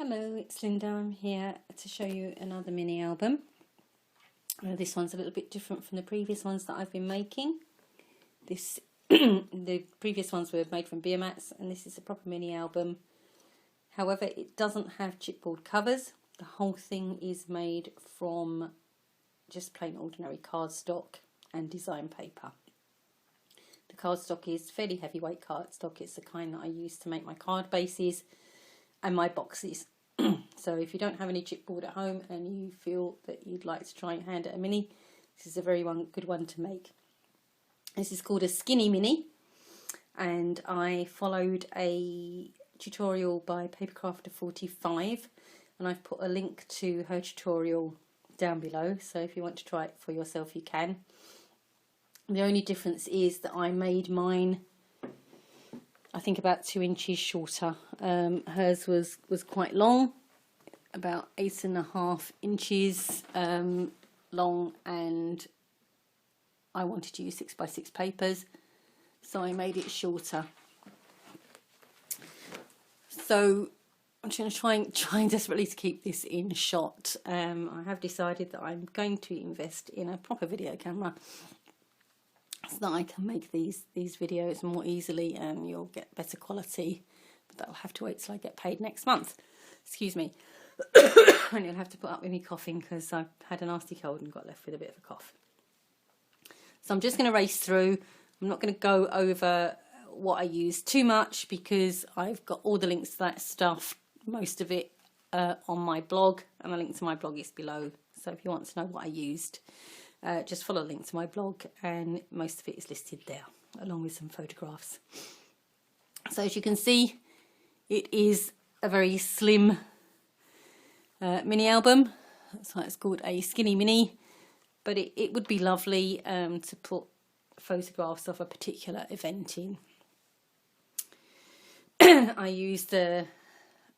Hello, it's Linda. I'm here to show you another mini album. This one's a little bit different from the previous ones that I've been making. The previous ones were made from beer mats, and this is a proper mini album. However, it doesn't have chipboard covers. The whole thing is made from just plain ordinary cardstock and design paper. The cardstock is fairly heavyweight cardstock. It's the kind that I use to make my card bases and my boxes. So if you don't have any chipboard at home and you feel that you'd like to try and hand it a mini, this is a very good one to make. This is called a skinny mini, and I followed a tutorial by Papercrafter45, and I've put a link to her tutorial down below, so if you want to try it for yourself you can. The only difference is that I made mine, I think, about 2 inches shorter. Hers was quite long, about 8.5 inches long, and I wanted to use 6x6 papers, so I made it shorter. So I'm going to trying desperately to keep this in shot. I have decided that I'm going to invest in a proper video camera, so that I can make these videos more easily and you'll get better quality, but that'll have to wait till I get paid next month. Excuse me. And you'll have to put up with me coughing because I've had a nasty cold and got left with a bit of a cough. So I'm just going to race through. I'm not going to go over what I use too much because I've got all the links to that stuff, most of it on my blog, and the link to my blog is below. So if you want to know what I used, just follow the link to my blog, and most of it is listed there, along with some photographs. So as you can see, it is a very slim mini album. That's why it's called a skinny mini, but it would be lovely to put photographs of a particular event in. I used a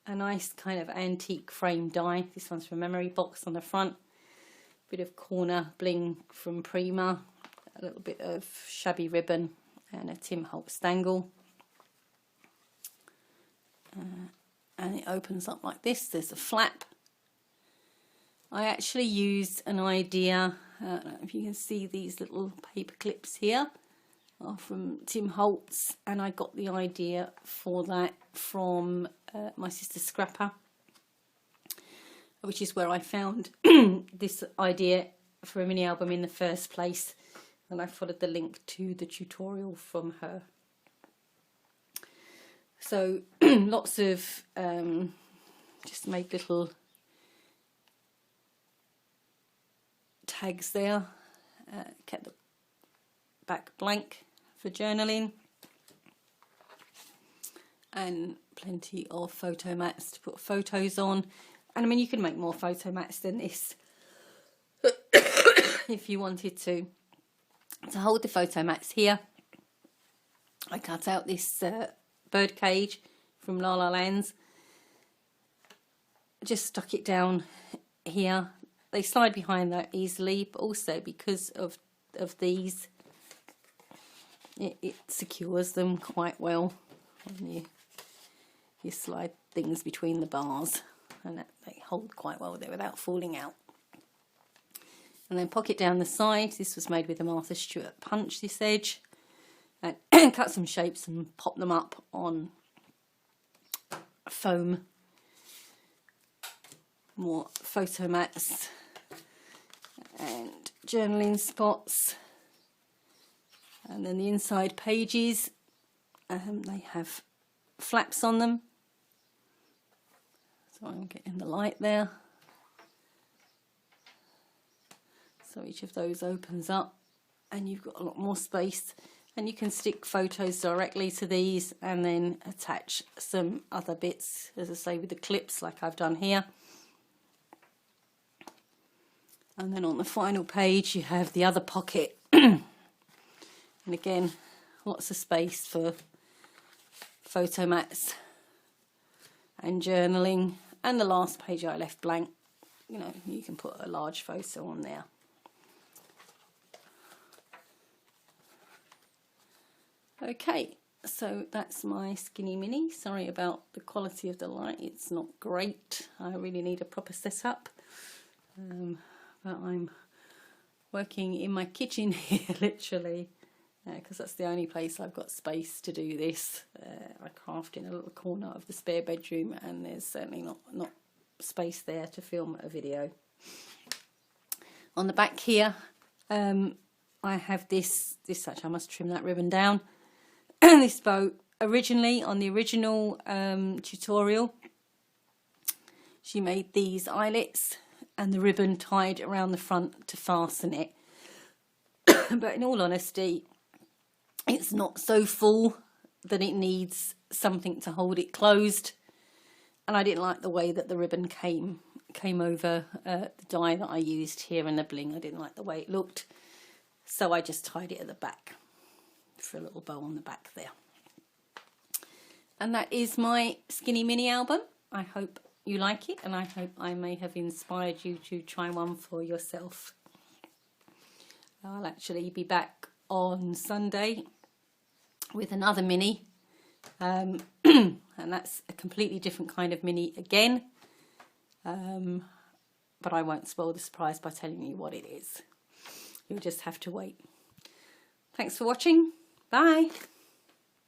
nice kind of antique frame die. This one's from Memory Box on the front. Bit of corner bling from Prima, a little bit of shabby ribbon, and a Tim Holtz dangle. And it opens up like this. There's a flap. I actually used an idea, I don't know if you can see these little paper clips here, are from Tim Holtz, and I got the idea for that from my sister Scrapper, which is where I found this idea for a mini album in the first place, and I followed the link to the tutorial from her. So lots of just made little tags there, kept the back blank for journaling, and plenty of photo mats to put photos on. And I mean, you can make more photo mats than this if you wanted to. To hold the photo mats here, I cut out this bird cage from La La Lands. Just stuck it down here. They slide behind that easily, but also because of these, it secures them quite well when you slide things between the bars. And they hold quite well there without falling out. And then pocket down the side. This was made with a Martha Stewart punch, this edge, and cut some shapes and pop them up on foam. More photo mats and journaling spots. And then the inside pages, they have flaps on them. So I'm getting the light there. So each of those opens up and you've got a lot more space, and you can stick photos directly to these and then attach some other bits, as I say, with the clips like I've done here. And then on the final page you have the other pocket. And again, lots of space for photo mats and journaling. And the last page I left blank. You know, you can put a large photo on there. Okay, So that's my skinny mini. Sorry about the quality of the light, it's not great. I really need a proper setup. But I'm working in my kitchen here, literally, because that's the only place I've got space to do this. I craft in a little corner of the spare bedroom, and there's certainly not space there to film a video. On the back here, I have this actually, I must trim that ribbon down. This bow, originally on the original tutorial, she made these eyelets and the ribbon tied around the front to fasten it. But in all honesty, it's not so full that it needs something to hold it closed, and I didn't like the way that the ribbon came over the dye that I used here and the bling. I didn't like the way it looked, so I just tied it at the back for a little bow on the back there. And that is my skinny mini album. I hope you like it, and I hope I may have inspired you to try one for yourself. I'll actually be back on Sunday with another mini, and that's a completely different kind of mini again, but I won't spoil the surprise by telling you what it is. You'll just have to wait. Thanks for watching. Bye.